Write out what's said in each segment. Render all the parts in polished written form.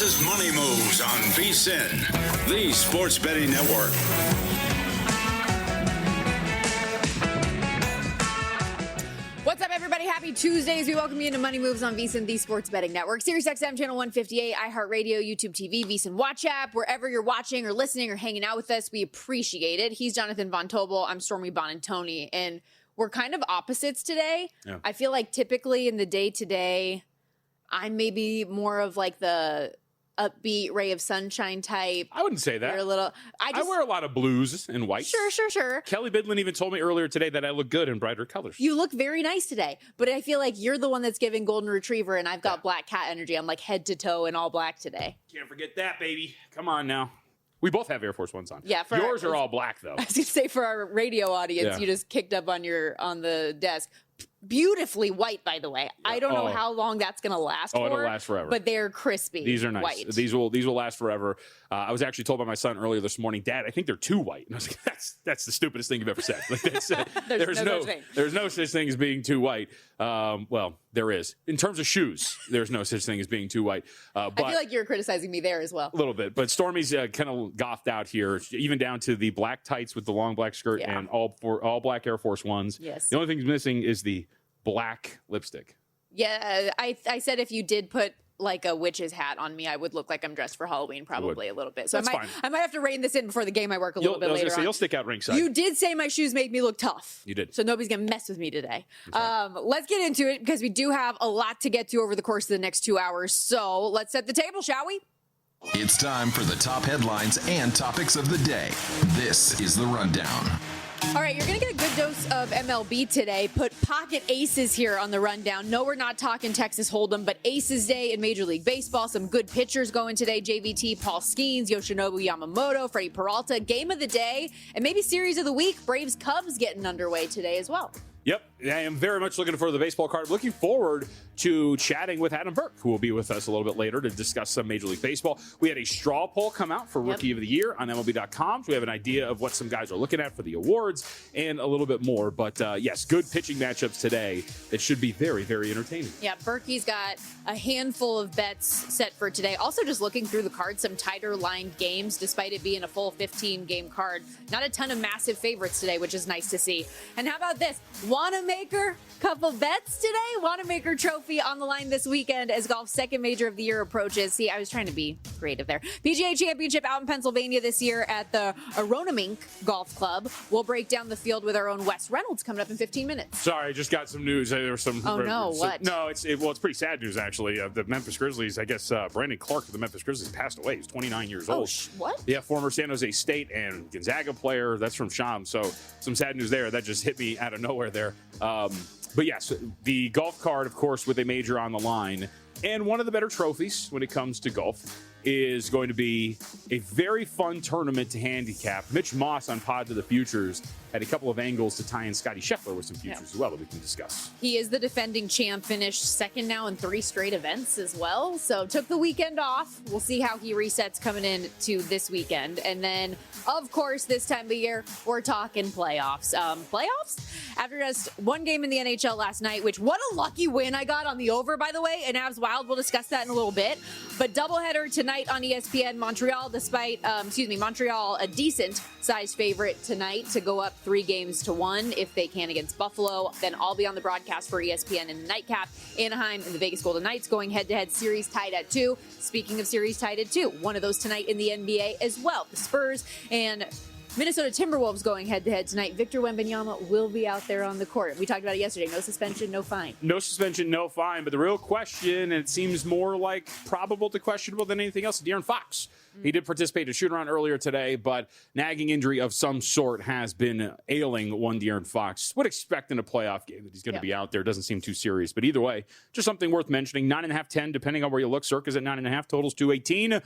is Money Moves on VSiN, the sports betting network. What's up, everybody? Happy Tuesdays. We welcome you into Money Moves on VSiN, the sports betting network. Sirius XM Channel 158, iHeartRadio, YouTube TV, VSiN Watch app. Wherever you're watching or listening or hanging out with us, we appreciate it. He's Jonathan Von Tobel. I'm Stormy Buonantony. And we're kind of opposites today. Yeah. I feel like typically in the day-to-day, I'm maybe more of like the upbeat ray of sunshine type. I wouldn't say that. You're a little. I wear a lot of blues and whites. Sure. Kelly Bidlin even told me earlier today that I look good in brighter colors. You look very nice today, but I feel like you're the one that's giving golden retriever, and I've got black cat energy. I'm like head to toe in all black today. Can't forget that, baby. Come on now. We both have Air Force Ones on. Yeah, yours are all black though. I was gonna say for our radio audience, you just kicked up on the desk. Beautifully white, by the way. I don't know how long that's going to last for. It'll last forever. But they're crispy. These are nice. White. These will last forever. I was actually told by my son earlier this morning, Dad, I think they're too white. And I was like, that's the stupidest thing you've ever said. Like, there's no such thing as being too white. Well, there is. In terms of shoes, there's no such thing as being too white. But I feel like you're criticizing me there as well. A little bit. But Stormy's kind of gothed out here, even down to the black tights with the long black skirt and all black Air Force Ones. Yes. The only thing missing is the black lipstick. Yeah, I said if you did put like a witch's hat on me, I would look like I'm dressed for Halloween probably a little bit. So I might have to rein this in before the game I work a little bit later on. You'll stick out ringside. You did say my shoes made me look tough. You did. So nobody's going to mess with me today. Let's get into it because we do have a lot to get to over the course of the next 2 hours. So let's set the table, shall we? It's time for the top headlines and topics of the day. This is The Rundown. All right, you're going to get a good dose of MLB today. Put pocket aces here on the rundown. No, we're not talking Texas Hold'em, but Aces Day in Major League Baseball. Some good pitchers going today. JVT, Paul Skeens, Yoshinobu Yamamoto, Freddie Peralta. Game of the day, and maybe series of the week. Braves Cubs getting underway today as well. Yep, I am very much looking for the baseball card. Looking forward to chatting with Adam Burke, who will be with us a little bit later to discuss some Major League Baseball. We had a straw poll come out for Rookie of the Year on MLB.com. So we have an idea of what some guys are looking at for the awards and a little bit more. But yes, good pitching matchups today that should be very, very entertaining. Yeah, Berkey's got a handful of bets set for today. Also just looking through the card, some tighter lined games, despite it being a full 15-game card. Not a ton of massive favorites today, which is nice to see. And how about this? Wanamaker, couple bets today. Wanamaker Trophy on the line this weekend as golf's second major of the year approaches. See, I was trying to be creative there. PGA Championship out in Pennsylvania this year at the Aronimink Golf Club. We'll break down the field with our own Wes Reynolds coming up in 15 minutes. Sorry, I just got some news. There was some. Oh no, what? No, it's pretty sad news actually. The Memphis Grizzlies. I guess Brandon Clark of the Memphis Grizzlies passed away. He's 29 years old. What? Yeah, former San Jose State and Gonzaga player. That's from Sham. So some sad news there. That just hit me out of nowhere there. But yes, the golf card, of course, with a major on the line, and one of the better trophies when it comes to golf is going to be a very fun tournament to handicap. Mitch Moss on Pod to the Futures had a couple of angles to tie in Scotty Scheffler with some futures as well that we can discuss. He is the defending champ, finished second now in 3 straight events as well. So took the weekend off. We'll see how he resets coming in to this weekend. And then, of course, this time of year, we're talking playoffs. Playoffs? After just one game in the NHL last night, which what a lucky win I got on the over, by the way, and Avs Wild. We'll discuss that in a little bit. But doubleheader tonight on ESPN. Montreal, a decent size favorite tonight to go up 3-1 if they can against Buffalo. Then I'll be on the broadcast for ESPN in the nightcap. Anaheim and the Vegas Golden Knights going head-to-head, series tied at 2. Speaking of series tied at 2, one of those tonight in the NBA as well. The Spurs and Minnesota Timberwolves going head-to-head tonight. Victor Wembanyama will be out there on the court. We talked about it yesterday. No suspension, no fine. No suspension, no fine. But the real question, and it seems more like probable to questionable than anything else, De'Aaron Fox. He did participate in a shoot-around earlier today, but nagging injury of some sort has been ailing one De'Aaron Fox. Would expect in a playoff game that he's going to be out there. Doesn't seem too serious. But either way, just something worth mentioning. 9.5, 10, depending on where you look. Circa's at 9.5, totals 218.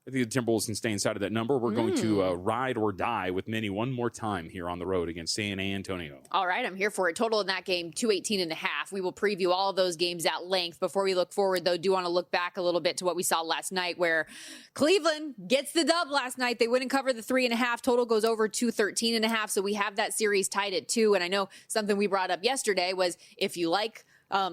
I think the Timberwolves can stay inside of that number. We're going to ride or die with Minnie one more time here on the road against San Antonio. All right, I'm here for it. Total in that game, 218.5. We will preview all of those games at length. Before we look forward, though, do want to look back a little bit to what we saw last night, where Cleveland gets the dub last night. They wouldn't cover the 3.5. Total goes over 213.5. So we have that series tied at 2. And I know something we brought up yesterday was if you like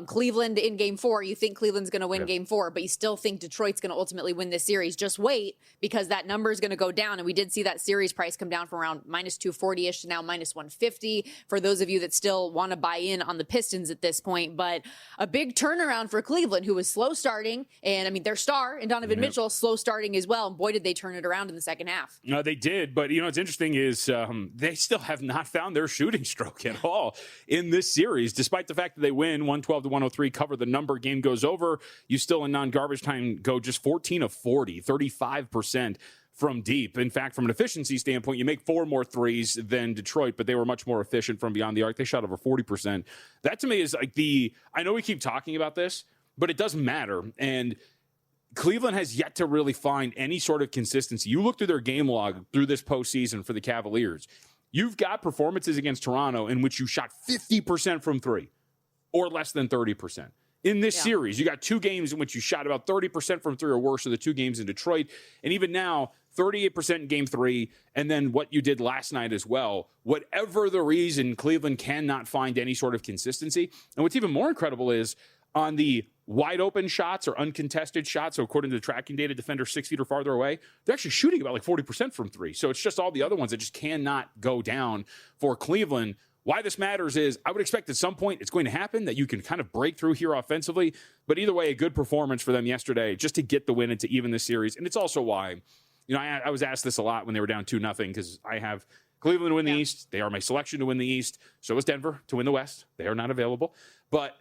Cleveland in game 4. You think Cleveland's going to win game 4, but you still think Detroit's going to ultimately win this series. Just wait, because that number is going to go down. And we did see that series price come down from around minus 240-ish to now minus 150 for those of you that still want to buy in on the Pistons at this point. But a big turnaround for Cleveland, who was slow starting. And I mean, their star in Donovan Mitchell, slow starting as well. And boy, did they turn it around in the second half. No, they did. But, what's interesting is they still have not found their shooting stroke at all in this series, despite the fact that they win 112-103, cover the number, game goes over. You still in non-garbage time go just 14 of 40, 35% from deep. In fact, from an efficiency standpoint, you make 4 more threes than Detroit, but they were much more efficient from beyond the arc. They shot over 40%. That to me is like I know we keep talking about this, but it doesn't matter. And Cleveland has yet to really find any sort of consistency. You look through their game log through this postseason for the Cavaliers. You've got performances against Toronto in which you shot 50% from 3 or less than 30%. In this series, you got 2 games in which you shot about 30% from 3 or worse, of the 2 games in Detroit. And even now, 38% in game 3, and then what you did last night as well. Whatever the reason, Cleveland cannot find any sort of consistency. And what's even more incredible is on the wide open shots or uncontested shots, so according to the tracking data, defenders 6 feet or farther away, they're actually shooting about like 40% from 3. So it's just all the other ones that just cannot go down for Cleveland. Why this matters is I would expect at some point it's going to happen that you can kind of break through here offensively. But either way, a good performance for them yesterday just to get the win and to even this series. And it's also why, I was asked this a lot when they were down 2-0 because I have Cleveland to win the East. They are my selection to win the East. So is Denver to win the West. They are not available. But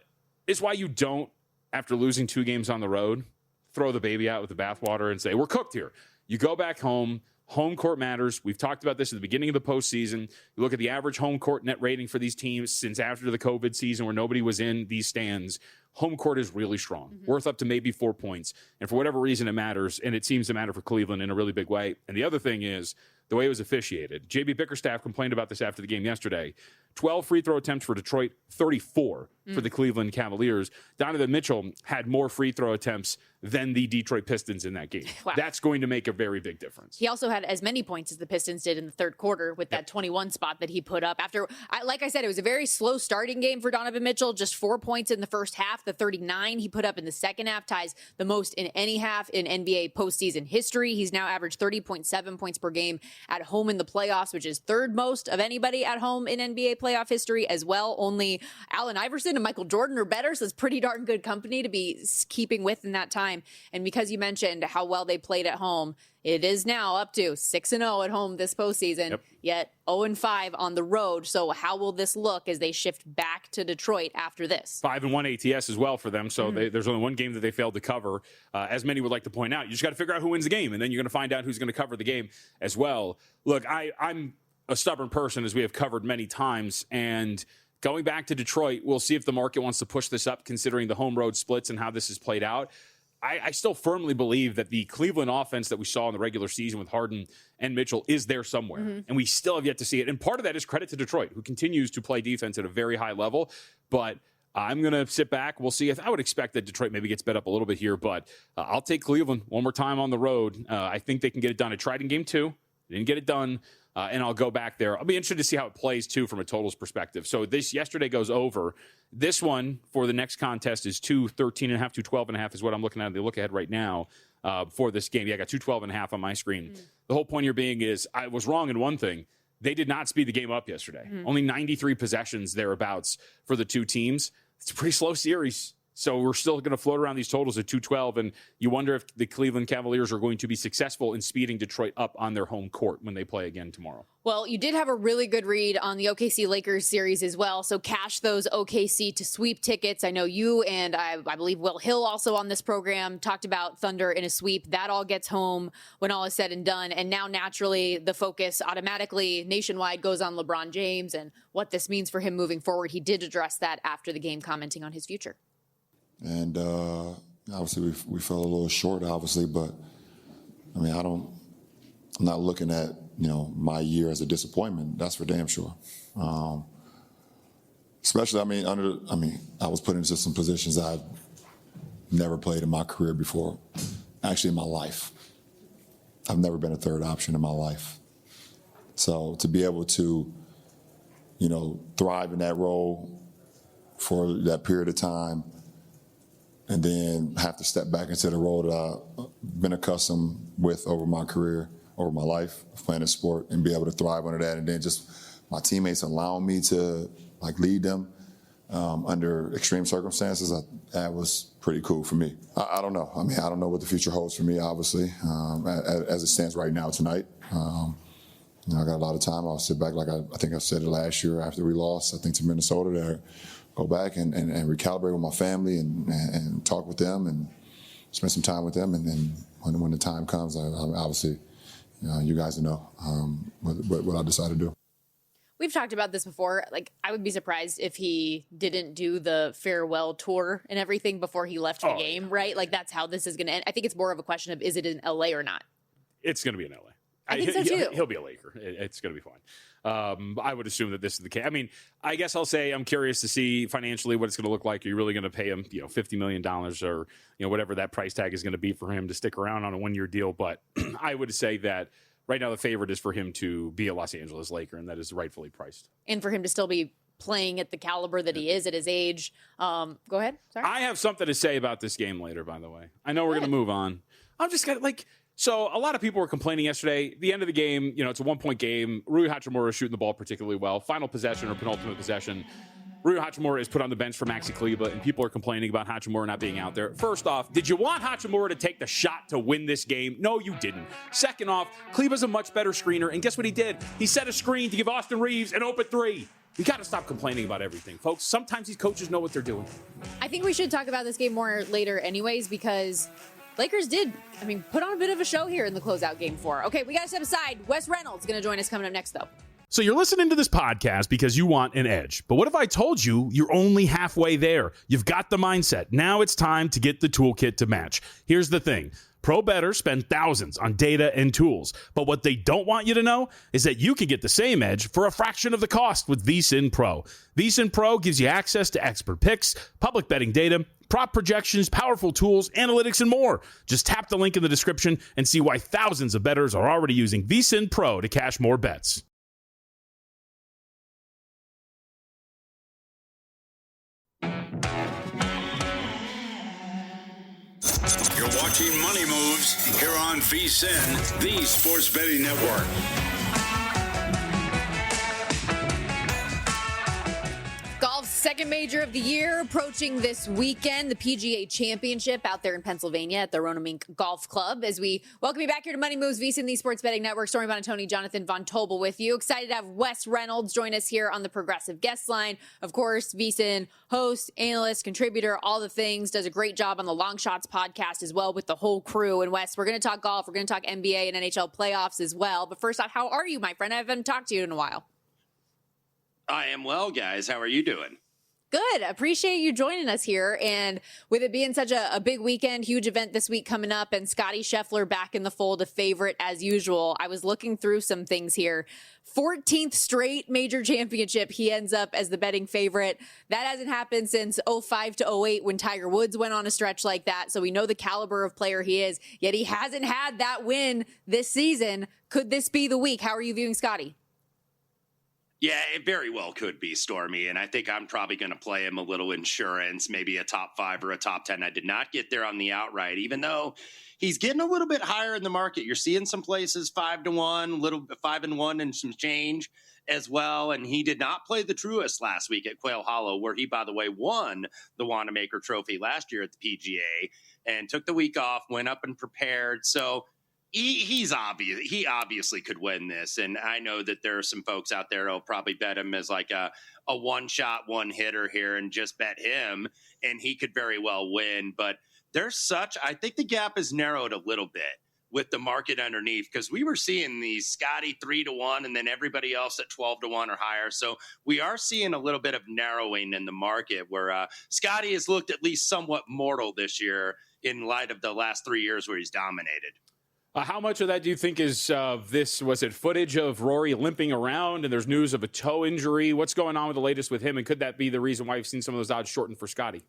it's why you don't, after losing 2 games on the road, throw the baby out with the bathwater and say, we're cooked here. You go back home. Home court matters. We've talked about this at the beginning of the postseason. You look at the average home court net rating for these teams since after the COVID season where nobody was in these stands. Home court is really strong, worth up to maybe 4 points. And for whatever reason, it matters, and it seems to matter for Cleveland in a really big way. And the other thing is the way it was officiated. JB Bickerstaff complained about this after the game yesterday. 12 free throw attempts for Detroit, 34 for the Cleveland Cavaliers. Donovan Mitchell had more free throw attempts than the Detroit Pistons in that game. Wow. That's going to make a very big difference. He also had as many points as the Pistons did in the third quarter with that 21 spot that he put up. After, like I said, it was a very slow starting game for Donovan Mitchell. Just 4 points in the first half. The 39 he put up in the second half ties the most in any half in NBA postseason history. He's now averaged 30.7 points per game at home in the playoffs, which is third most of anybody at home in NBA playoff history as well. Only Allen Iverson and Michael Jordan are better, so it's pretty darn good company to be keeping with in that time. And because you mentioned how well they played at home, it is now up to 6-0 at home this postseason, yet 0-5 on the road. So how will this look as they shift back to Detroit after this? 5-1 ATS as well for them. So there's only one game that they failed to cover. As many would like to point out, you just got to figure out who wins the game, and then you're going to find out who's going to cover the game as well. Look, I'm a stubborn person, as we have covered many times, and going back to Detroit, we'll see if the market wants to push this up considering the home road splits and how this has played out. I still firmly believe that the Cleveland offense that we saw in the regular season with Harden and Mitchell is there somewhere, and we still have yet to see it. And part of that is credit to Detroit, who continues to play defense at a very high level. But I'm going to sit back. We'll see. I would expect that Detroit maybe gets bet up a little bit here, but I'll take Cleveland one more time on the road. I think they can get it done. I tried in game 2. Didn't get it done. And I'll go back there. I'll be interested to see how it plays, too, from a totals perspective. So this yesterday goes over. This one for the next contest is 213.5, 212.5 is what I'm looking at. The look ahead right now for this game. Yeah, I got 212.5 on my screen. The whole point here being is I was wrong in one thing. They did not speed the game up yesterday. Only 93 possessions thereabouts for the two teams. It's a pretty slow series. So we're still going to float around these totals at 212, and you wonder if the Cleveland Cavaliers are going to be successful in speeding Detroit up on their home court when they play again tomorrow. Well, you did have a really good read on the OKC Lakers series as well, so cash those OKC to sweep tickets. I know you and I believe Will Hill also on this program talked about Thunder in a sweep. That all gets home when all is said and done, and now naturally the focus automatically nationwide goes on LeBron James and what this means for him moving forward. He did address that after the game, commenting on his future. And obviously we fell a little short, obviously, but I mean, I'm not looking at, my year as a disappointment. That's for damn sure. Especially, I was put into some positions I've never played in my career before. Actually, in my life. I've never been a third option in my life. So to be able to, thrive in that role for that period of time and then have to step back into the role that I've been accustomed with over my career, over my life of playing a sport, and be able to thrive under that. And then just my teammates allowing me to lead them under extreme circumstances, that was pretty cool for me. I don't know. I mean, I don't know what the future holds for me, obviously, as it stands right now tonight. I got a lot of time. I'll sit back, like I think I said it last year after we lost, I think, to Minnesota, to go back and recalibrate with my family and talk with them and spend some time with them. And then when the time comes, obviously, you guys know what I decide to do. We've talked about this before. I would be surprised if he didn't do the farewell tour and everything before he left the game, right? That's how this is going to end. I think it's more of a question of, is it in LA or not? It's going to be in LA. I think so too. He'll be a Laker. It's going to be fine. I would assume that this is the case. I mean, I guess I'll say I'm curious to see financially what it's going to look like. Are you really going to pay him, $50 million or whatever that price tag is going to be for him to stick around on a 1-year deal? But I would say that right now the favorite is for him to be a Los Angeles Laker, and that is rightfully priced. And for him to still be playing at the caliber that he is at his age. Go ahead. Sorry. I have something to say about this game later, by the way. I know we're going to move on. I'm just going to So a lot of people were complaining yesterday. The end of the game, it's a 1-point game. Rui Hachimura is shooting the ball particularly well. Final possession or penultimate possession, Rui Hachimura is put on the bench for Maxi Kleber, and people are complaining about Hachimura not being out there. First off, did you want Hachimura to take the shot to win this game? No, you didn't. Second off, Kleber's a much better screener, and guess what he did? He set a screen to give Austin Reeves an open three. We got to stop complaining about everything, folks. Sometimes these coaches know what they're doing. I think we should talk about this game more later anyways, because Lakers did, put on a bit of a show here in the closeout game 4. Okay, we got to step aside. Wes Reynolds going to join us coming up next, though. So you're listening to this podcast because you want an edge. But what if I told you you're only halfway there? You've got the mindset. Now it's time to get the toolkit to match. Here's the thing. Pro bettors spend thousands on data and tools. But what they don't want you to know is that you can get the same edge for a fraction of the cost with VSiN Pro. VSiN Pro gives you access to expert picks, public betting data, prop projections, powerful tools, analytics, and more. Just tap the link in the description and see why thousands of bettors are already using VSiN Pro to cash more bets. You're watching Money Moves here on VSiN, the sports betting network. Golf's second major of the year approaching this weekend, the PGA Championship out there in Pennsylvania at the Ronemink Golf Club. As we welcome you back here to Money Moves, VSiN, the sports betting network. Stormy, Buonantony, Jonathan Von Tobel with you. Excited to have Wes Reynolds join us here on the Progressive Guest Line. Of course, VSiN host, analyst, contributor, all the things. Does a great job on the Long Shots podcast as well with the whole crew. And Wes, we're going to talk golf. We're going to talk NBA and NHL playoffs as well. But first off, how are you, my friend? I haven't talked to you in a while. I am well, guys. How are you doing? Good. Appreciate you joining us here. And with it being such a big weekend, huge event this week coming up, and Scottie Scheffler back in the fold, a favorite as usual. I was looking through some things here. 14th straight major championship. He ends up as the betting favorite. That hasn't happened since 05 to 08 when Tiger Woods went on a stretch like that. So we know the caliber of player he is, yet he hasn't had that win this season. Could this be the week? How are you viewing Scottie? Yeah, it very well could be, Stormy, and I think I'm probably going to play him a little insurance, maybe a top 5 or a top 10. I did not get there on the outright, even though he's getting a little bit higher in the market. You're seeing some places 5-1, little 5-1 and some change as well, and he did not play the truest last week at Quail Hollow, where he, by the way, won the Wanamaker Trophy last year at the PGA, and took the week off, went up and prepared, so He obviously could win this, and I know that there are some folks out there who'll probably bet him as like a one-shot, one-hitter here and just bet him, and he could very well win. But I think the gap is narrowed a little bit with the market underneath, because we were seeing these Scottie 3-1 and then everybody else at 12-1 or higher. So we are seeing a little bit of narrowing in the market where Scottie has looked at least somewhat mortal this year in light of the last 3 years where he's dominated. How much of that do you think is this? Was it footage of Rory limping around and there's news of a toe injury? What's going on with the latest with him? And could that be the reason why you've seen some of those odds shortened for Scottie?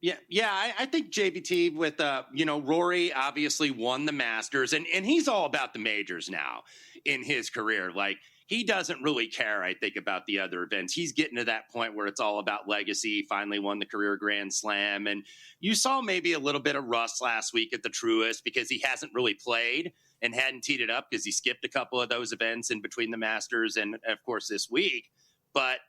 I think JVT with, Rory obviously won the Masters, and he's all about the majors now in his career. Like, he doesn't really care, I think, about the other events. He's getting to that point where it's all about legacy. Finally won the career Grand Slam. And you saw maybe a little bit of rust last week at the Truist because he hasn't really played and hadn't teed it up because he skipped a couple of those events in between the Masters and, of course, this week. But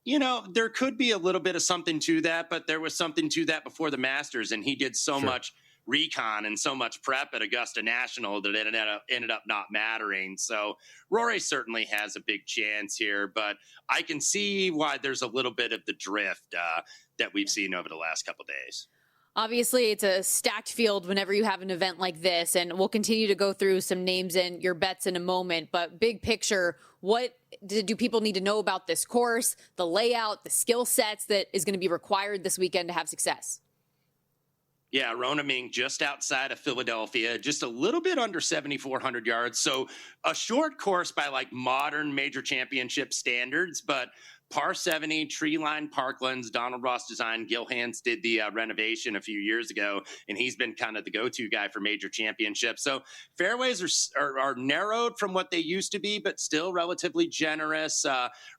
there could be a little bit of something to that, but there was something to that before the Masters, and he did so much recon and so much prep at Augusta National that it ended up not mattering. So Rory certainly has a big chance here, but I can see why there's a little bit of the drift that we've seen over the last couple of days. Obviously, it's a stacked field whenever you have an event like this, and we'll continue to go through some names and your bets in a moment. But big picture, what do people need to know about this course, the layout, the skill sets that is going to be required this weekend to have success? Yeah, Ronaming just outside of Philadelphia, just a little bit under 7,400 yards. So a short course by like modern major championship standards, but par 70, tree-lined parklands, Donald Ross design. Gil Hanse did the renovation a few years ago, and he's been kind of the go-to guy for major championships. So fairways are narrowed from what they used to be, but still relatively generous.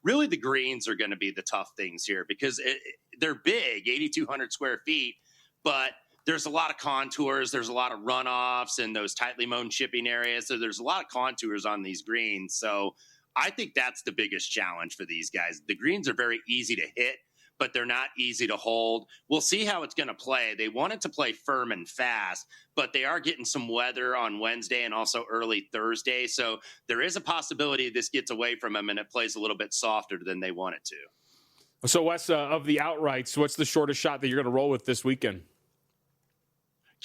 Really, the greens are going to be the tough things here because they're big, 8,200 square feet, but there's a lot of contours. There's a lot of runoffs and those tightly mown chipping areas. So there's a lot of contours on these greens. So I think that's the biggest challenge for these guys. The greens are very easy to hit, but they're not easy to hold. We'll see how it's going to play. They want it to play firm and fast, but they are getting some weather on Wednesday and also early Thursday. So there is a possibility this gets away from them and it plays a little bit softer than they want it to. So, Wes, of the outrights, what's the shortest shot that you're going to roll with this weekend?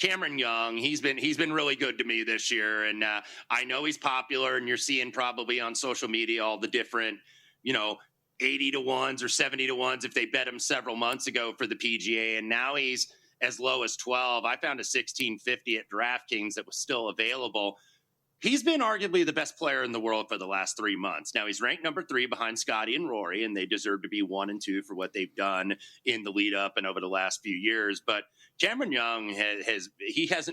Cameron Young, he's been really good to me this year, and I know he's popular, and you're seeing probably on social media all the different, 80 to 1s or 70 to 1s if they bet him several months ago for the PGA, and now he's as low as 12. I found a 1650 at DraftKings that was still available. He's been arguably the best player in the world for the last 3 months. Now, he's ranked number 3 behind Scotty and Rory, and they deserve to be 1 and 2 for what they've done in the lead up and over the last few years. But Cameron Young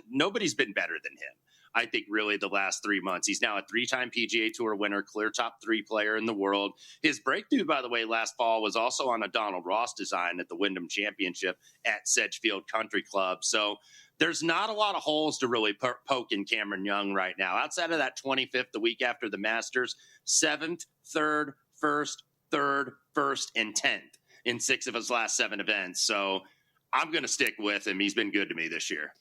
nobody's been better than him. I think really the last 3 months. He's now a 3-time PGA Tour winner, clear top 3 player in the world. His breakthrough, by the way, last fall was also on a Donald Ross design at the Wyndham Championship at Sedgefield Country Club. So there's not a lot of holes to really poke in Cameron Young right now. Outside of that 25th, the week after the Masters, 7th, 3rd, 1st, 3rd, 1st, and 10th in 6 of his last 7 events. So I'm going to stick with him. He's been good to me this year.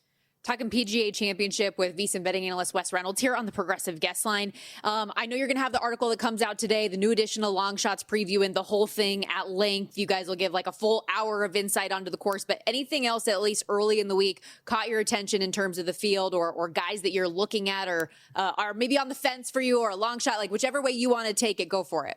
Talking PGA Championship with VSiN betting analyst Wes Reynolds here on the Progressive Guest Line. I know you're going to have the article that comes out today, the new edition of Long Shots previewing the whole thing at length. You guys will give like a full hour of insight onto the course, but anything else that at least early in the week caught your attention in terms of the field or guys that you're looking at or are maybe on the fence for you or a long shot, like whichever way you want to take it, go for it.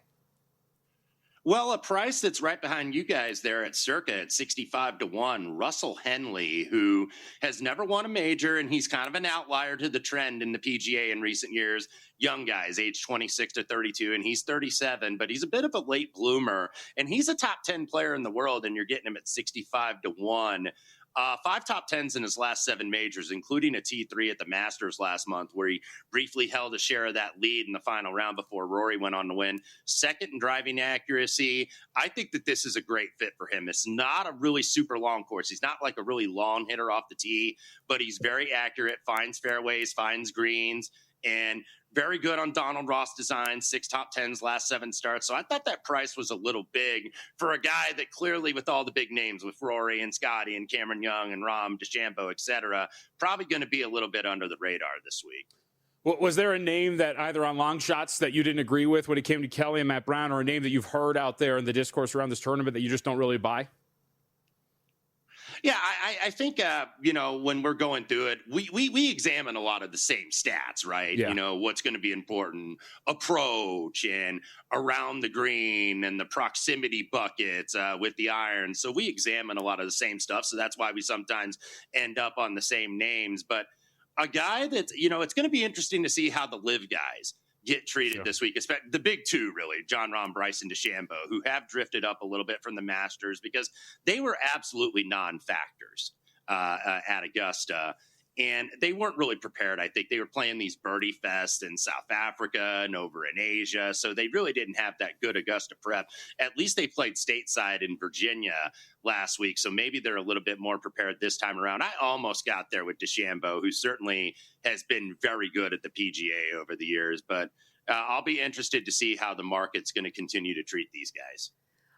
Well, a price that's right behind you guys there at Circa at 65 to 1, Russell Henley, who has never won a major, and he's kind of an outlier to the trend in the PGA in recent years. Young guys, age 26 to 32, and he's 37, but he's a bit of a late bloomer, and he's a top 10 player in the world, and you're getting him at 65 to 1. 5 top 10s in his last 7 majors, including a T3 at the Masters last month, where he briefly held a share of that lead in the final round before Rory went on to win. Second in driving accuracy. I think that this is a great fit for him. It's not a really super long course. He's not like a really long hitter off the tee, but he's very accurate, finds fairways, finds greens, and very good on Donald Ross design, 6 top 10s, last 7 starts. So I thought that price was a little big for a guy that clearly, with all the big names, with Rory and Scotty and Cameron Young and Rahm, DeChambeau, et cetera, probably going to be a little bit under the radar this week. Well, was there a name that either on long shots that you didn't agree with when it came to Kelly and Matt Brown, or a name that you've heard out there in the discourse around this tournament that you just don't really buy? Yeah, I think, when we're going through it, we examine a lot of the same stats, right? Yeah. What's going to be important, approach and around the green and the proximity buckets with the iron. So we examine a lot of the same stuff. So that's why we sometimes end up on the same names. But a guy that's, it's going to be interesting to see how the live guys get treated this week. The big two, really, Jon Rahm, Bryson DeChambeau, who have drifted up a little bit from the Masters because they were absolutely non-factors at Augusta. And they weren't really prepared. I think they were playing these birdie fests in South Africa and over in Asia. So they really didn't have that good Augusta prep. At least they played stateside in Virginia last week. So maybe they're a little bit more prepared this time around. I almost got there with DeChambeau, who certainly has been very good at the PGA over the years. But I'll be interested to see how the market's going to continue to treat these guys.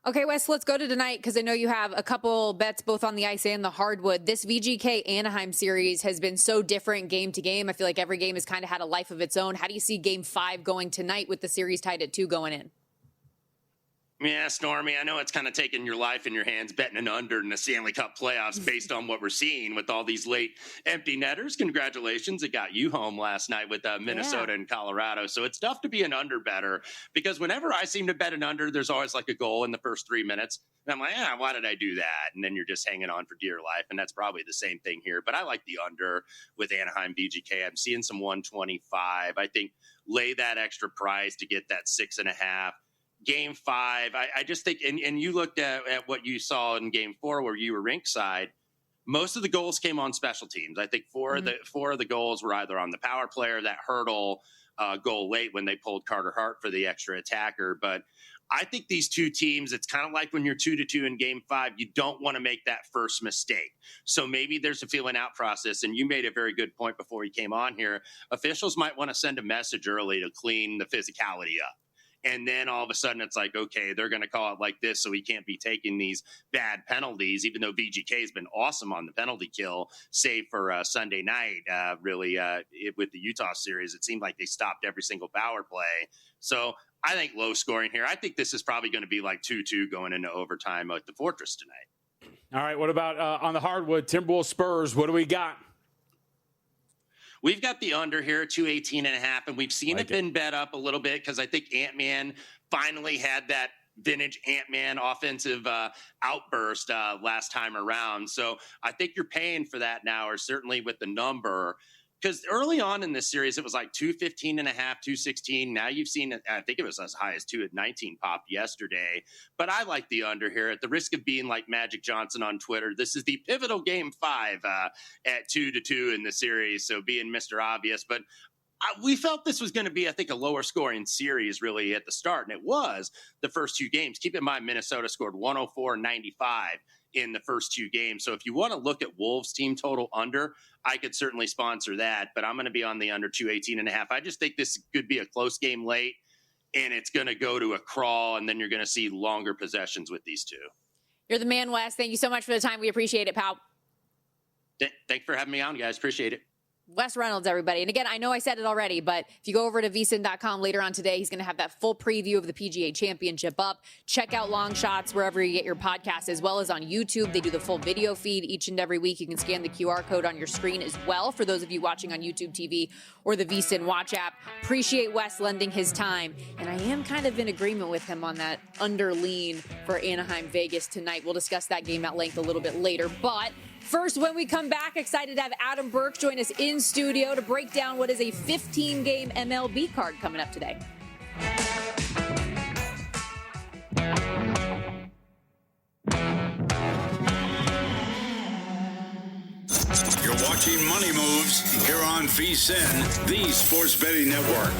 Okay, Wes, let's go to tonight because I know you have a couple bets both on the ice and the hardwood. This VGK Anaheim series has been so different game to game. I feel like every game has kind of had a life of its own. How do you see game 5 going tonight with the series tied at 2 going in? Yeah, Stormy, I know it's kind of taking your life in your hands betting an under in the Stanley Cup playoffs based on what we're seeing with all these late empty netters. Congratulations. It got you home last night with Minnesota and Colorado. So it's tough to be an under better because whenever I seem to bet an under, there's always like a goal in the first 3 minutes. And I'm like, why did I do that? And then you're just hanging on for dear life. And that's probably the same thing here. But I like the under with Anaheim VGK. I'm seeing some 125. I think lay that extra price to get that 6.5. Game 5, I just think, and you looked at what you saw in Game 4 where you were rinkside. Most of the goals came on special teams. I think four of the goals were either on the power play or that hurdle goal late when they pulled Carter Hart for the extra attacker. But I think these two teams, it's kind of like when you're 2-2 in Game 5, you don't want to make that first mistake. So maybe there's a feeling out process, and you made a very good point before you came on here. Officials might want to send a message early to clean the physicality up. And then all of a sudden it's like, okay, they're going to call it like this, so he can't be taking these bad penalties, even though VGK has been awesome on the penalty kill, save for Sunday night. With the Utah series, it seemed like they stopped every single power play. So I think low scoring here. I think this is probably going to be like 2-2 going into overtime at the Fortress tonight. All right, what about on the hardwood, Timberwolves Spurs? What do we got? We've got the under here, 218.5, and we've seen it been bet up a little bit because I think Ant-Man finally had that vintage Ant-Man offensive outburst last time around. So I think you're paying for that now, or certainly with the number. Because early on in this series, it was like 215.5, 216. Now you've seen it, I think it was as high as 219 popped yesterday. But I like the under here. At the risk of being like Magic Johnson on Twitter, this is the pivotal Game 5 at 2-2 in the series. So being Mr. Obvious. But we felt this was going to be, I think, a lower scoring series really at the start. And it was the first 2 games. Keep in mind, Minnesota scored 104-95 in the first 2 games. So if you want to look at Wolves team total under, I could certainly sponsor that, but I'm going to be on the under 218.5. I just think this could be a close game late, and it's going to go to a crawl, and then you're going to see longer possessions with these two. You're the man, Wes. Thank you so much for the time. We appreciate it, pal. Thanks for having me on, guys. Appreciate it. Wes Reynolds, everybody. And again, I know I said it already, but if you go over to VSiN.com later on today, he's going to have that full preview of the PGA Championship up. Check out Long Shots wherever you get your podcast, as well as on YouTube. They do the full video feed each and every week. You can scan the QR code on your screen as well for those of you watching on YouTube TV or the VSiN Watch app. Appreciate Wes lending his time. And I am kind of in agreement with him on that under lean for Anaheim Vegas tonight. We'll discuss that game at length a little bit later. But first, when we come back, excited to have Adam Burke join us in studio to break down what is a 15-game MLB card coming up today. You're watching Money Moves here on VSiN, the Sports Betting Network.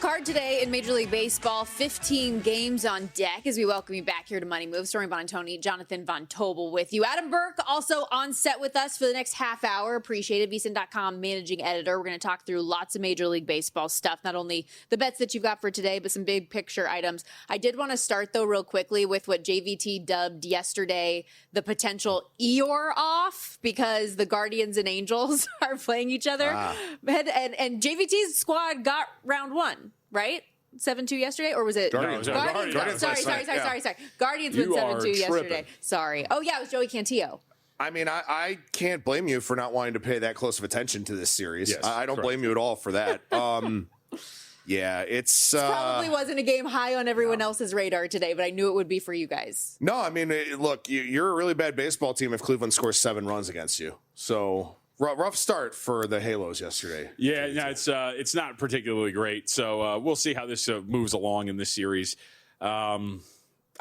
Card today in Major League Baseball, 15 games on deck as we welcome you back here to Money Moves. Stormy Buonantony, Jonathan Von Tobel with you. Adam Burke also on set with us for the next half hour. Appreciate it. VSiN.com managing editor. We're going to talk through lots of Major League Baseball stuff, not only the bets that you've got for today, but some big picture items. I did want to start, though, real quickly with what JVT dubbed yesterday the potential Eeyore off, because the Guardians and Angels are playing each other. And JVT's squad got round 1. Right? 7-2 yesterday, or was it Guardians? Guardians. Sorry. Guardians went 7-2 yesterday. Sorry. Oh yeah, it was Joey Cantillo. I mean, I can't blame you for not wanting to pay that close of attention to this series. Yes, I don't blame you at all for that. Yeah, it's probably wasn't a game high on everyone else's radar today, but I knew it would be for you guys. No, I mean, look, you're a really bad baseball team if Cleveland scores 7 runs against you. So Rough start for the Halos yesterday. Yeah, no, it's not particularly great. So we'll see how this moves along in this series.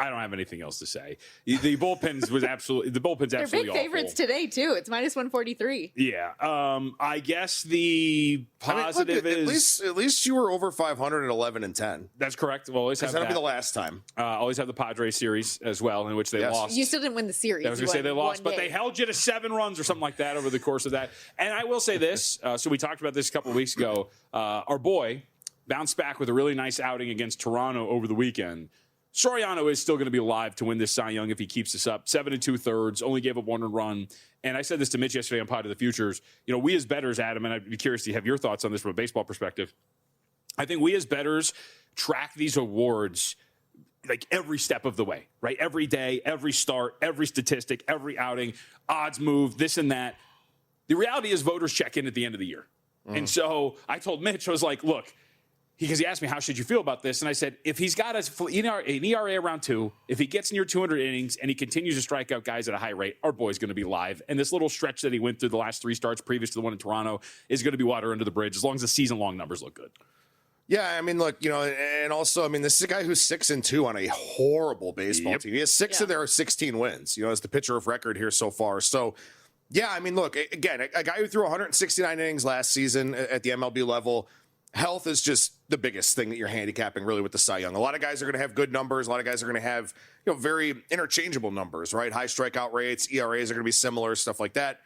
I don't have anything else to say. The bullpen's absolutely They're big favorites awful. today too. It's minus 143. Yeah. I guess the positive is at least you were over 500 at 11-10. That's correct. We'll always have that'll that. be the last time. Always have the Padres series as well, in which they lost. You still didn't win the series. I was going to say they lost, but they held you to 7 runs or something like that over the course of that. And I will say this. So we talked about this a couple of weeks ago. Our boy bounced back with a really nice outing against Toronto over the weekend. Soriano is still going to be alive to win this Cy Young if he keeps this up. 7 2/3, only gave up 1 run. And I said this to Mitch yesterday on Pod of the Futures. You know, we as bettors, Adam, and I'd be curious to have your thoughts on this from a baseball perspective. I think we as bettors track these awards like every step of the way, right? Every day, every start, every statistic, every outing, odds move, this and that. The reality is voters check in at the end of the year. And so I told Mitch, I was like, look, because he asked me, how should you feel about this? And I said, if he's got an ERA around 2, if he gets near 200 innings and he continues to strike out guys at a high rate, our boy's going to be live. And this little stretch that he went through the last 3 starts previous to the one in Toronto is going to be water under the bridge as long as the season-long numbers look good. Yeah, I mean, look, you know, and also, I mean, this is a guy who's 6-2 on a horrible baseball team. He has 6 of their 16 wins, you know, as the pitcher of record here so far. So, yeah, I mean, look, again, a guy who threw 169 innings last season at the MLB level. Health is just the biggest thing that you're handicapping really with the Cy Young. A lot of guys are going to have good numbers. A lot of guys are going to have, you know, very interchangeable numbers, right? High strikeout rates, ERAs are going to be similar, stuff like that.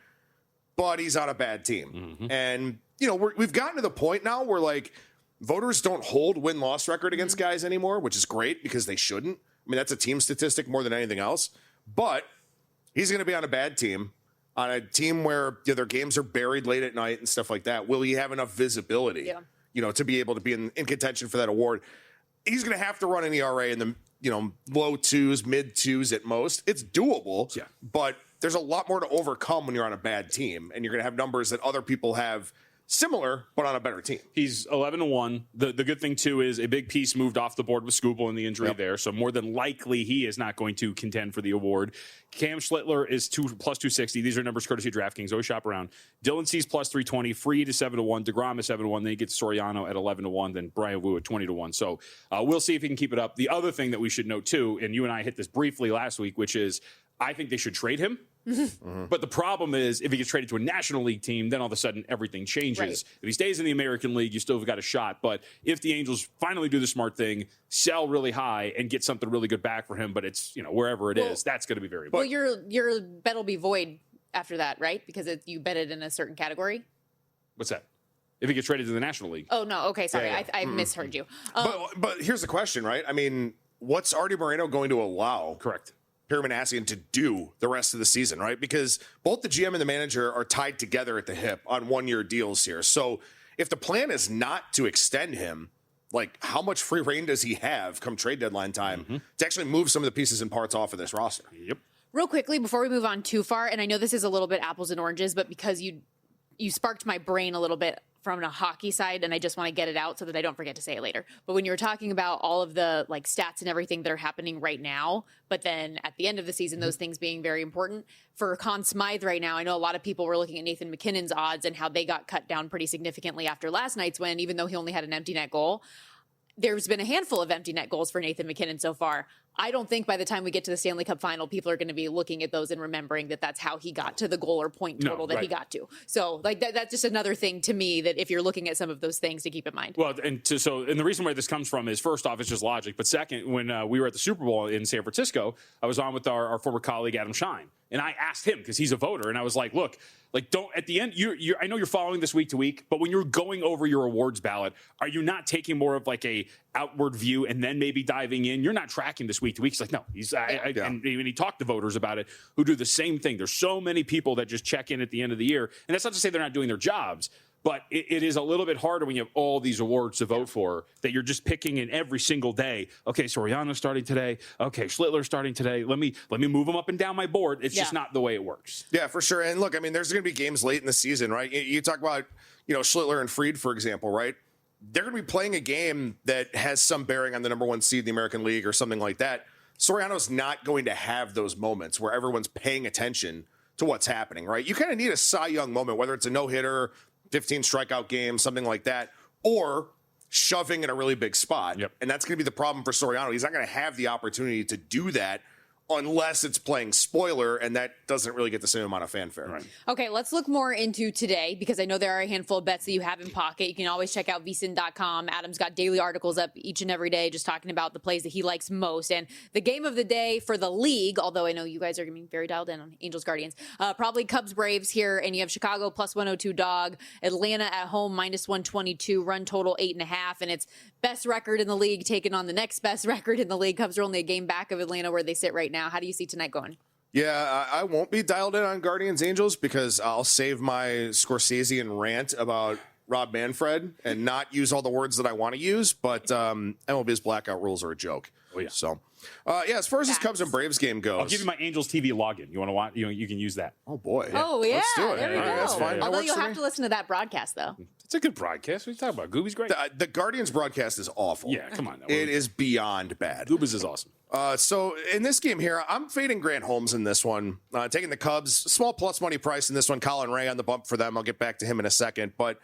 But he's on a bad team. And, you know, we've gotten to the point now where, like, voters don't hold win-loss record against guys anymore, which is great because they shouldn't. I mean, that's a team statistic more than anything else. But he's going to be on a bad team, on a team where, you know, their games are buried late at night and stuff like that. Will he have enough visibility? Yeah. You know, to be able to be in contention for that award? He's going to have to run an ERA in the, you know, low 2s, mid 2s at most. It's doable, but there's a lot more to overcome when you're on a bad team, and you're going to have numbers that other people have similar, but on a better team. He's 11-1. The good thing, too, is a big piece moved off the board with Skubal and the injury there, so more than likely he is not going to contend for the award. Cam Schlittler is plus 260. These are numbers courtesy of DraftKings. Always shop around. Dylan Cease plus 320. Fried is 7-1. DeGrom is 7-1. Then you get Soriano at 11-1. Then Brian Wu at 20-1. So we'll see if he can keep it up. The other thing that we should note, too, and you and I hit this briefly last week, which is I think they should trade him. But the problem is if he gets traded to a National League team, then all of a sudden everything changes. Right. If he stays in the American League, you still have got a shot. But if the Angels finally do the smart thing, sell really high and get something really good back for him, but it's, you know, wherever it is, that's going to be very important. Well, your bet will be void after that, right? Because you bet it in a certain category. What's that? If he gets traded to the National League. Oh, no. Okay, sorry. Yeah. I misheard you. But here's the question, right? I mean, what's Artie Moreno going to allow? Correct. Perry Manassian to do the rest of the season, right? Because both the GM and the manager are tied together at the hip on 1-year deals here. So if the plan is not to extend him, like how much free reign does he have come trade deadline time to actually move some of the pieces and parts off of this roster? Yep. Real quickly, before we move on too far, and I know this is a little bit apples and oranges, but because you sparked my brain a little bit from a hockey side, and I just want to get it out so that I don't forget to say it later. But when you were talking about all of the like stats and everything that are happening right now, but then at the end of the season, those things being very important for Conn Smythe right now. I know a lot of people were looking at Nathan McKinnon's odds and how they got cut down pretty significantly after last night's win, even though he only had an empty net goal. There's been a handful of empty net goals for Nathan McKinnon so far. I don't think by the time we get to the Stanley Cup final, people are going to be looking at those and remembering that that's how he got to the goal or point total that he got to. So like that's just another thing to me that if you're looking at some of those things to keep in mind. Well, and the reason where this comes from is first off, it's just logic. But second, when we were at the Super Bowl in San Francisco, I was on with our former colleague, Adam Shine. And I asked him because he's a voter. And I was like, look, like don't at the end, I know you're following this week to week, but when you're going over your awards ballot, are you not taking more of like a outward view and then maybe diving in? You're not tracking this week to week. He's like, no, and he talked to voters about it who do the same thing. There's so many people that just check in at the end of the year. And that's not to say they're not doing their jobs, but it is a little bit harder when you have all these awards to vote for that you're just picking in every single day. Okay, Soriano's starting today. Okay, Schlittler's starting today. Let me move them up and down my board. It's just not the way it works. Yeah, for sure. And look, I mean, there's going to be games late in the season, right? You talk about, Schlittler and Fried, for example, right? They're going to be playing a game that has some bearing on the number 1 seed in the American League or something like that. Soriano's not going to have those moments where everyone's paying attention to what's happening, right? You kind of need a Cy Young moment, whether it's a no-hitter, 15 strikeout game, something like that, or shoving in a really big spot. Yep. And that's going to be the problem for Soriano. He's not going to have the opportunity to do that unless it's playing spoiler, and that doesn't really get the same amount of fanfare. Right. Okay, let's look more into today, because I know there are a handful of bets that you have in pocket. You can always check out VSiN.com. Adam's got daily articles up each and every day just talking about the plays that he likes most. And the game of the day for the league, although I know you guys are going to be very dialed in on Angels Guardians, probably Cubs Braves here, and you have Chicago plus 102 dog, Atlanta at home minus 122, run total 8.5, and it's best record in the league taking on the next best record in the league. Cubs are only a game back of Atlanta where they sit right now. How do you see tonight going? Yeah, I won't be dialed in on Guardians Angels because I'll save my Scorsesean rant about Rob Manfred and not use all the words that I want to use, but MLB's blackout rules are a joke. Oh, yeah. So, as far as this Cubs and Braves game goes, I'll give you my Angels TV login. You want to watch? You can use that. Oh boy! Oh yeah, Let's do it. there we go. That's fine. That Although works you'll for have me. to listen to that broadcast though. It's a good broadcast. What are you talking about? Gooby's great. The Guardians broadcast is awful. Yeah, come on. It is beyond bad. Gooby's is awesome. So in this game here, I'm fading Grant Holmes in this one. Taking the Cubs, small plus money price in this one. Colin Ray on the bump for them. I'll get back to him in a second. But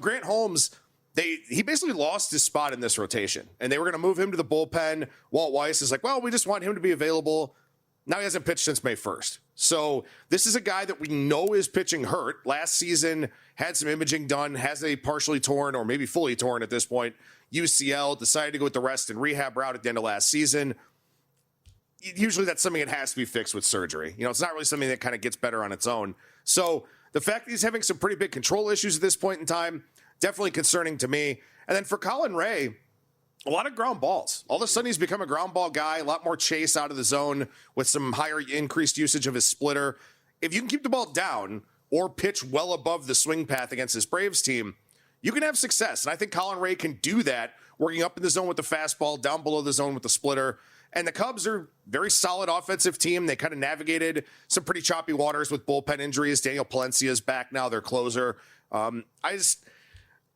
Grant Holmes, he basically lost his spot in this rotation, and they were going to move him to the bullpen. Walt Weiss is like, well, we just want him to be available. Now he hasn't pitched since May 1st. So this is a guy that we know is pitching hurt. Last season, had some imaging done, has a partially torn or maybe fully torn at this point UCL, decided to go with the rest and rehab route at the end of last season. Usually that's something that has to be fixed with surgery. It's not really something that kind of gets better on its own. So the fact that he's having some pretty big control issues at this point in time, definitely concerning to me. And then for Colin Ray, a lot of ground balls. All of a sudden, he's become a ground ball guy, a lot more chase out of the zone with some higher increased usage of his splitter. If you can keep the ball down or pitch well above the swing path against this Braves team, you can have success. And I think Colin Ray can do that, working up in the zone with the fastball, down below the zone with the splitter. And the Cubs are a very solid offensive team. They kind of navigated some pretty choppy waters with bullpen injuries. Daniel Palencia is back now, their closer.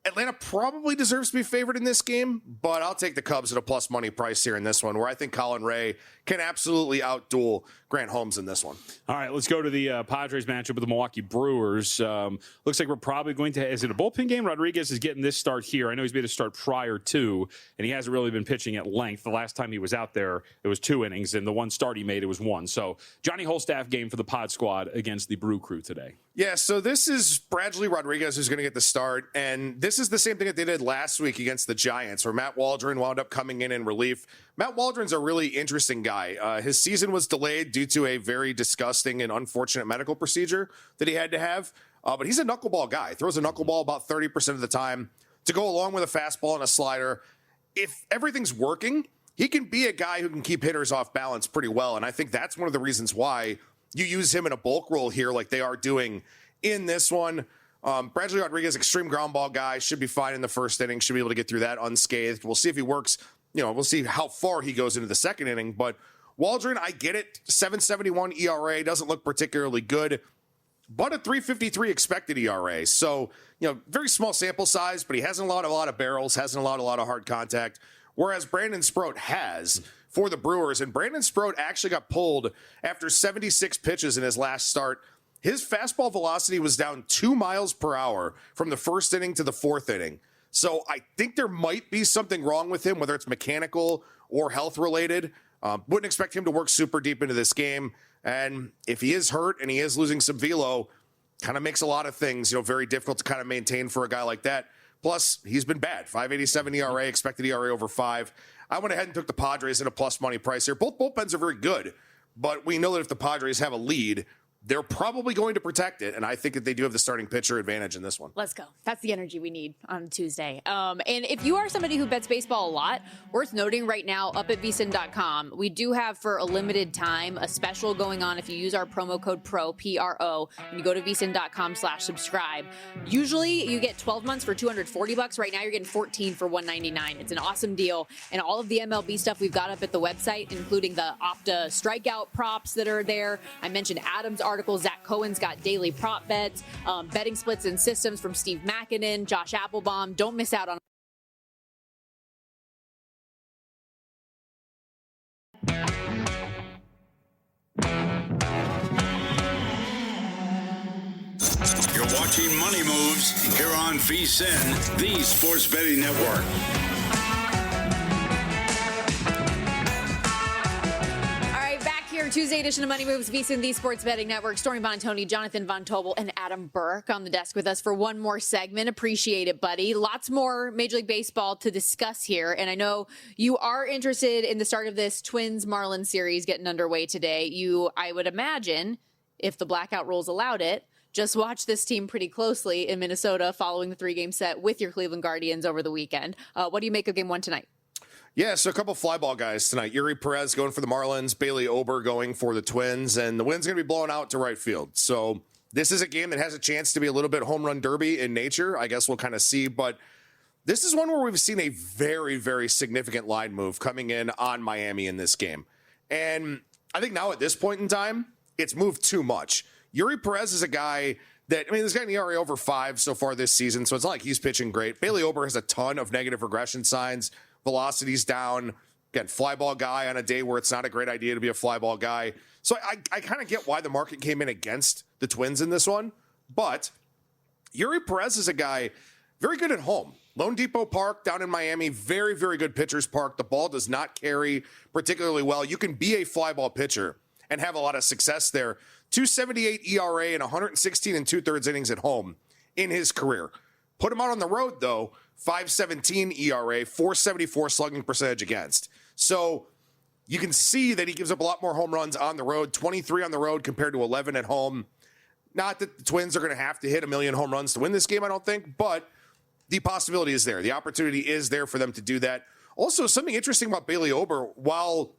Atlanta probably deserves to be favored in this game, but I'll take the Cubs at a plus money price here in this one, where I think Colin Ray can absolutely outduel Grant Holmes in this one. All right, let's go to the Padres matchup with the Milwaukee Brewers. Looks like we're probably going to, is it a bullpen game? Rodriguez is getting this start here. I know he's made a start prior to, and he hasn't really been pitching at length. The last time he was out there, it was 2 innings, and the one start he made, it was 1. So Johnny Holstaff game for the Pod squad against the Brew Crew today. Yeah, so this is Bradley Rodriguez who's going to get the start, and this is the same thing that they did last week against the Giants, where Matt Waldron wound up coming in relief. Matt Waldron's a really interesting guy. His season was delayed due to a very disgusting and unfortunate medical procedure that he had to have, but he's a knuckleball guy. Throws a knuckleball about 30% of the time to go along with a fastball and a slider. If everything's working, he can be a guy who can keep hitters off balance pretty well, and I think that's one of the reasons why you use him in a bulk role here like they are doing in this one. Bradley Rodriguez, extreme ground ball guy, should be fine in the first inning, should be able to get through that unscathed. We'll see if he works. We'll see how far he goes into the second inning. But Waldron, I get it. 7.71 ERA, doesn't look particularly good, but a 3.53 expected ERA. So, very small sample size, but he hasn't allowed a lot of barrels, hasn't allowed a lot of hard contact, whereas Brandon Sproat has for the Brewers. And Brandon Sproat actually got pulled after 76 pitches in his last start. His fastball velocity was down 2 miles per hour from the first inning to the fourth inning. So I think there might be something wrong with him, whether it's mechanical or health related. Wouldn't expect him to work super deep into this game. And if he is hurt and he is losing some velo, kind of makes a lot of things, very difficult to kind of maintain for a guy like that. Plus, he's been bad. 5.87 ERA, expected ERA over 5. I went ahead and took the Padres at a plus money price here. Both bullpens are very good, but we know that if the Padres have a lead, they're probably going to protect it, and I think that they do have the starting pitcher advantage in this one. Let's go. That's the energy we need on Tuesday. And if you are somebody who bets baseball a lot, worth noting right now up at VSiN.com, we do have for a limited time a special going on if you use our promo code PRO, P-R-O, and you go to VSiN.com/subscribe. Usually you get 12 months for $240. Right now you're getting 14 for $199. It's an awesome deal. And all of the MLB stuff we've got up at the website, including the Opta strikeout props that are there. I mentioned Adam's article. Zach Cohen's got daily prop bets, betting splits and systems from Steve Makinen, Josh Applebaum. Don't miss out on watching Money Moves here on VSiN, the sports betting network. Tuesday edition of Money Moves, VSiN, the Sports Betting Network. Stormy Buonantony, Jonathan Von Tobel, and Adam Burke on the desk with us for one more segment. Appreciate it, buddy. Lots more Major League Baseball to discuss here. And I know you are interested in the start of this Twins-Marlins series getting underway today. I would imagine, if the blackout rules allowed it, just watch this team pretty closely in Minnesota following the 3-game set with your Cleveland Guardians over the weekend. What do you make of game one tonight? Yeah, so a couple fly ball guys tonight. Yuri Perez going for the Marlins, Bailey Ober going for the Twins, and the wind's going to be blowing out to right field. So this is a game that has a chance to be a little bit home run derby in nature. I guess we'll kind of see, but this is one where we've seen a very, very significant line move coming in on Miami in this game. And I think now at this point in time, it's moved too much. Yuri Perez is a guy that, this guy in the ERA over 5 so far this season, so it's not like he's pitching great. Bailey Ober has a ton of negative regression signs. Velocity's down. Again, fly ball guy on a day where it's not a great idea to be a fly ball guy. So I kind of get why the market came in against the Twins in this one. But Yuri Perez is a guy very good at home. Lone Depot Park down in Miami, very, very good pitcher's park. The ball does not carry particularly well. You can be a fly ball pitcher and have a lot of success there. 2.78 ERA and 116 2/3 innings at home in his career. Put him out on the road, though. 5.17 ERA, 4.74 slugging percentage against. So you can see that he gives up a lot more home runs on the road, 23 on the road compared to 11 at home. Not that the Twins are going to have to hit 1 million home runs to win this game, I don't think, but the possibility is there. The opportunity is there for them to do that. Also, something interesting about Bailey Ober, while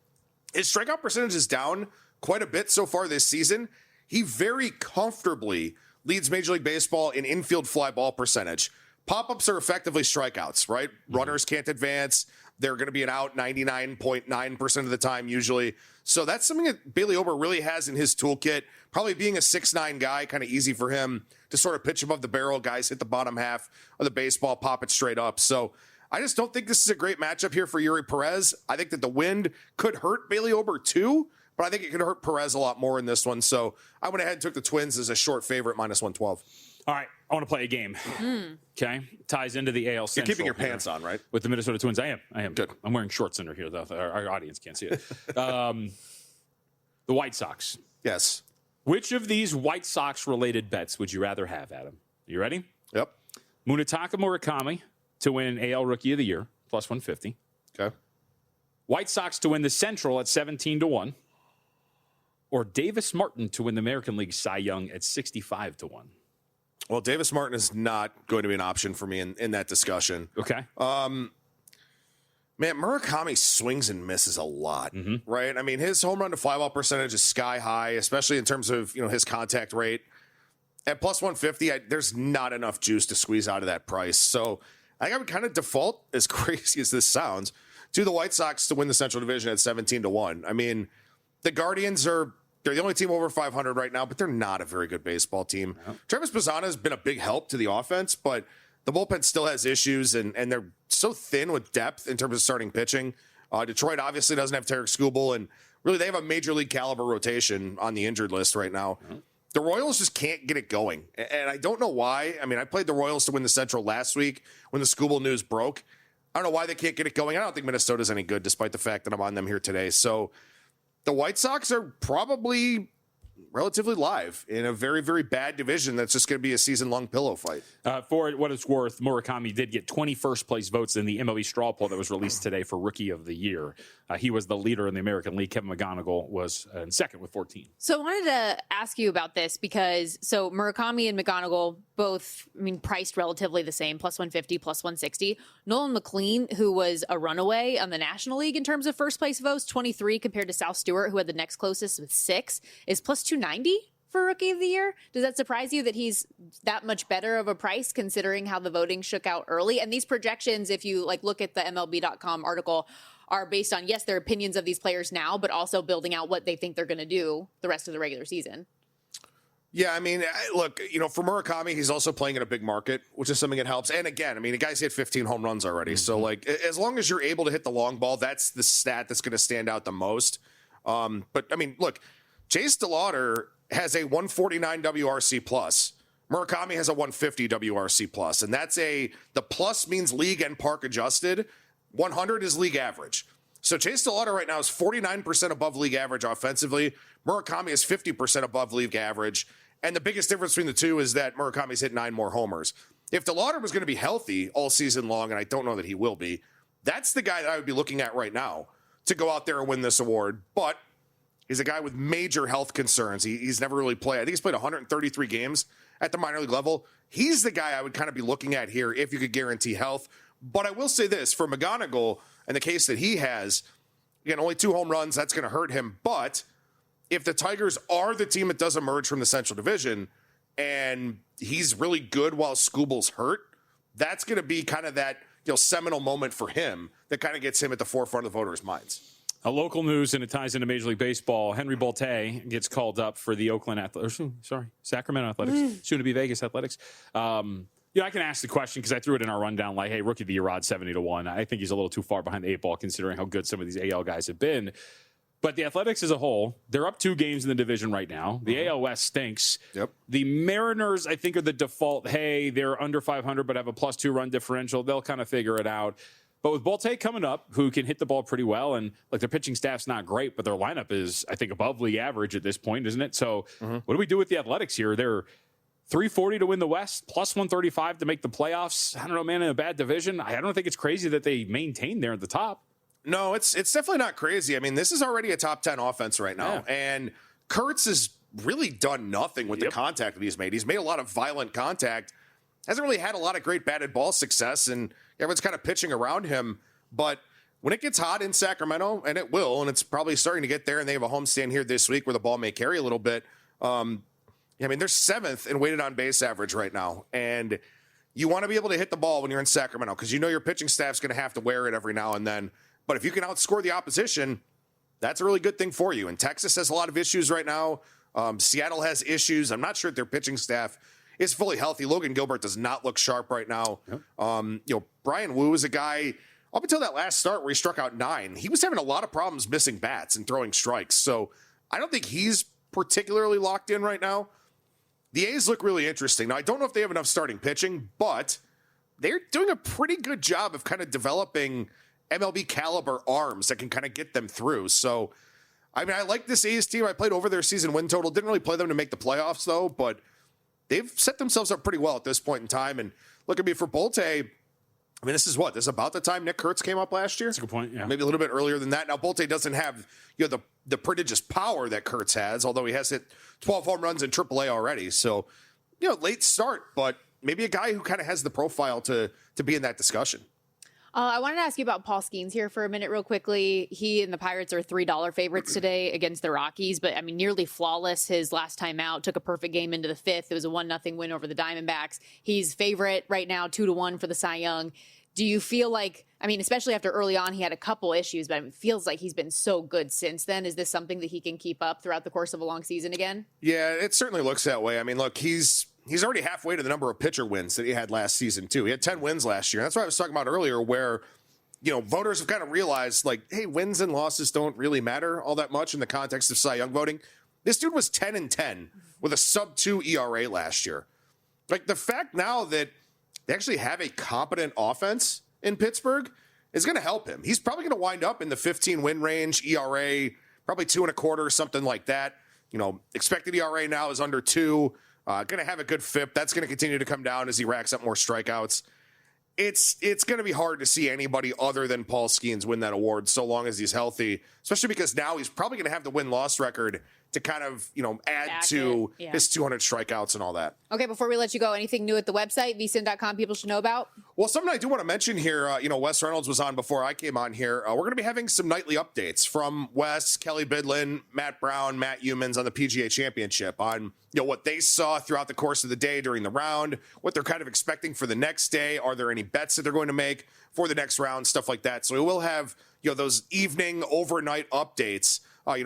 his strikeout percentage is down quite a bit so far this season, he very comfortably leads Major League Baseball in infield fly ball percentage. Pop-ups are effectively strikeouts, right? Runners can't advance. They're going to be an out 99.9% of the time usually. So that's something that Bailey Ober really has in his toolkit. Probably being a 6'9" guy, kind of easy for him to sort of pitch above the barrel. Guys hit the bottom half of the baseball, pop it straight up. So I just don't think this is a great matchup here for Yuri Perez. I think that the wind could hurt Bailey Ober too, but I think it could hurt Perez a lot more in this one. So I went ahead and took the Twins as a short favorite, -112. All right, I want to play a game. Okay, ties into the AL Central. You're keeping your pants on, right? With the Minnesota Twins, I am. Good. I'm wearing shorts under here, though. Our audience can't see it. The White Sox. Yes. Which of these White Sox-related bets would you rather have, Adam? You ready? Yep. Munetaka Murakami to win AL Rookie of the Year, +150. Okay. White Sox to win the Central at 17-1. Or Davis Martin to win the American League Cy Young at 65-1. Well, Davis Martin is not going to be an option for me in that discussion. Okay. Man, Murakami swings and misses a lot, right? His home run to fly ball percentage is sky high, especially in terms of, his contact rate. At +150, there's not enough juice to squeeze out of that price. So I think I would kind of default, as crazy as this sounds, to the White Sox to win the Central Division at 17-1. The Guardians they're the only team over 500 right now, but they're not a very good baseball team. No. Travis Bazzana has been a big help to the offense, but the bullpen still has issues, and they're so thin with depth in terms of starting pitching. Detroit obviously doesn't have Tarek Skubal, and really they have a major league caliber rotation on the injured list right now. No. The Royals just can't get it going, and I don't know why. I played the Royals to win the Central last week when the Skubal news broke. I don't know why they can't get it going. I don't think Minnesota's any good, despite the fact that I'm on them here today. So the White Sox are probably relatively live in a very, very bad division that's just going to be a season-long pillow fight. For what it's worth, Murakami did get 21st place votes in the MLB straw poll that was released today for Rookie of the Year. He was the leader in the American League. Kevin McGonigal was in second with 14. So I wanted to ask you about this because Murakami and McGonigal both, priced relatively the same, +150, +160. Nolan McLean, who was a runaway on the National League in terms of first place votes, 23 compared to Sal Stewart, who had the next closest with 6, is +290 for Rookie of the Year. Does that surprise you that he's that much better of a price considering how the voting shook out early? And these projections, if you look at the MLB.com article, are based on, yes, their opinions of these players now, but also building out what they think they're going to do the rest of the regular season. Yeah, look, for Murakami, he's also playing in a big market, which is something that helps. And again, the guy's hit 15 home runs already. Mm-hmm. So, as long as you're able to hit the long ball, that's the stat that's going to stand out the most. But, look, Chase DeLauder has a 149 WRC plus Murakami has a 150 WRC plus, and the plus means league and park adjusted. 100 is league average. So Chase DeLauder right now is 49% above league average offensively. Murakami is 50% above league average. And the biggest difference between the two is that Murakami's hit 9 more homers. If DeLauder was going to be healthy all season long, and I don't know that he will be, that's the guy that I would be looking at right now to go out there and win this award. But he's a guy with major health concerns. He's never really played. I think he's played 133 games at the minor league level. He's the guy I would kind of be looking at here if you could guarantee health. But I will say this, for McGonigal and the case that he has, again, only 2 home runs, that's going to hurt him. But if the Tigers are the team that does emerge from the Central Division and he's really good while Scooble's hurt, that's going to be kind of that seminal moment for him that kind of gets him at the forefront of the voters' minds. A local news, and it ties into Major League Baseball. Henry Bolte gets called up for the Sacramento Athletics, soon to be Vegas Athletics. I can ask the question because I threw it in our rundown like, hey, rookie of the year odds 70-1. I think he's a little too far behind the 8 ball considering how good some of these AL guys have been. But the Athletics as a whole, they're up 2 games in the division right now. The AL West stinks. Yep. The Mariners, I think, are the default, hey, they're under 500 but have a +2 run differential. They'll kind of figure it out. But with Bolte coming up, who can hit the ball pretty well, and like their pitching staff's not great, but their lineup is, I think, above league average at this point, isn't it? So what do we do with the Athletics here? They're 340 to win the West, +135 to make the playoffs. I don't know, man, in a bad division. I don't think it's crazy that they maintain there at the top. No, it's definitely not crazy. I mean, this is already a top 10 offense right now. Yeah. And Kurtz has really done nothing with the contact that he's made. He's made a lot of violent contact. Hasn't really had a lot of great batted ball success, and everyone's kind of pitching around him. But when it gets hot in Sacramento, and it will, and it's probably starting to get there, and they have a homestand here this week where the ball may carry a little bit. I mean, they're 7th in weighted on base average right now. And you want to be able to hit the ball when you're in Sacramento because you know your pitching staff's going to have to wear it every now and then. But if you can outscore the opposition, that's a really good thing for you. And Texas has a lot of issues right now. Seattle has issues. I'm not sure if their pitching staff is fully healthy. Logan Gilbert does not look sharp right now. Yep. Brian Wu is a guy, up until that last start where he struck out 9, he was having a lot of problems missing bats and throwing strikes. So I don't think he's particularly locked in right now. The A's look really interesting. Now, I don't know if they have enough starting pitching, but they're doing a pretty good job of kind of developing MLB caliber arms that can kind of get them through. So, I mean, I like this A's team. I played over their season win total. Didn't really play them to make the playoffs, though, but they've set themselves up pretty well at this point in time. And look at me, for Bolte, I mean, this is about the time Nick Kurtz came up last year? That's a good point, yeah. Maybe a little bit earlier than that. Now, Bolte doesn't have the prodigious power that Kurtz has, although he has hit 12 home runs in AAA already. So, late start, but maybe a guy who kind of has the profile to be in that discussion. I wanted to ask you about Paul Skeens here for a minute real quickly. He and the Pirates are $3 favorites today against the Rockies, but I mean, nearly flawless his last time out. Took a perfect game into the 5th. It was a 1-0 win over the Diamondbacks. He's favorite right now, 2-1 for the Cy Young. Do you feel like, I mean, especially after early on, he had a couple issues, but it feels like he's been so good since then. Is this something that he can keep up throughout the course of a long season again? Yeah, it certainly looks that way. I mean, look, he's already halfway to the number of pitcher wins that he had last season, too. He had 10 wins last year. That's what I was talking about earlier, where, voters have kind of realized, like, hey, wins and losses don't really matter all that much in the context of Cy Young voting. This dude was 10-10 with a sub-2 ERA last year. Like, the fact now that they actually have a competent offense in Pittsburgh is going to help him. He's probably going to wind up in the 15-win range, ERA, probably 2.25, something like that. Expected ERA now is under 2. Going to have a good FIP. That's going to continue to come down as he racks up more strikeouts. It's going to be hard to see anybody other than Paul Skeens win that award so long as he's healthy, especially because now he's probably going to have the win-loss record to kind of, add to his 200 strikeouts and all that. Okay, before we let you go, anything new at the website, VSiN.com, people should know about? Well, something I do want to mention here, Wes Reynolds was on before I came on here. We're going to be having some nightly updates from Wes, Kelly Bidlin, Matt Brown, Matt Humans on the PGA Championship on, what they saw throughout the course of the day during the round, what they're kind of expecting for the next day. Are there any bets that they're going to make for the next round, stuff like that. So we will have, those evening, overnight updates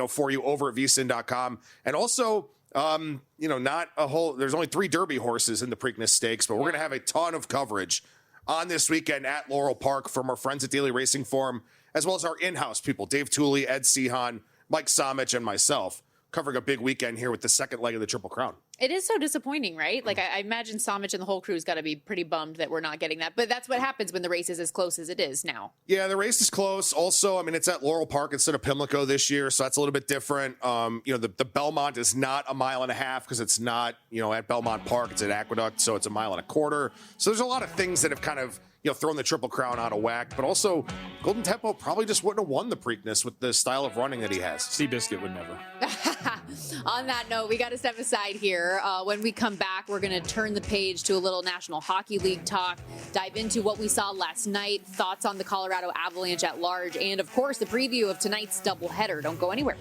for you over at VSiN.com. And also, not a whole, there's only 3 Derby horses in the Preakness Stakes, but we're going to have a ton of coverage on this weekend at Laurel Park from our friends at Daily Racing Form, as well as our in-house people, Dave Tooley, Ed Sehan, Mike Somich, and myself. covering a big weekend here with the second leg of the Triple Crown. It is so disappointing, right? Like, I imagine Samich and the whole crew's got to be pretty bummed that we're not getting that. But that's what happens when the race is as close as it is now. Yeah, the race is close. Also, I mean, it's at Laurel Park instead of Pimlico this year, so that's a little bit different. The Belmont is not a mile and a half because it's not, at Belmont Park. It's at Aqueduct, so it's a mile and a quarter. So there's a lot of things that have kind of thrown the Triple Crown out of whack. But also, Golden Tempo probably just wouldn't have won the Preakness with the style of running that he has. Seabiscuit would never. On that note, we got to step aside here. When we come back, we're going to turn the page to a little National Hockey League talk, dive into what we saw last night, thoughts on the Colorado Avalanche at large, and, of course, the preview of tonight's doubleheader. Don't go anywhere.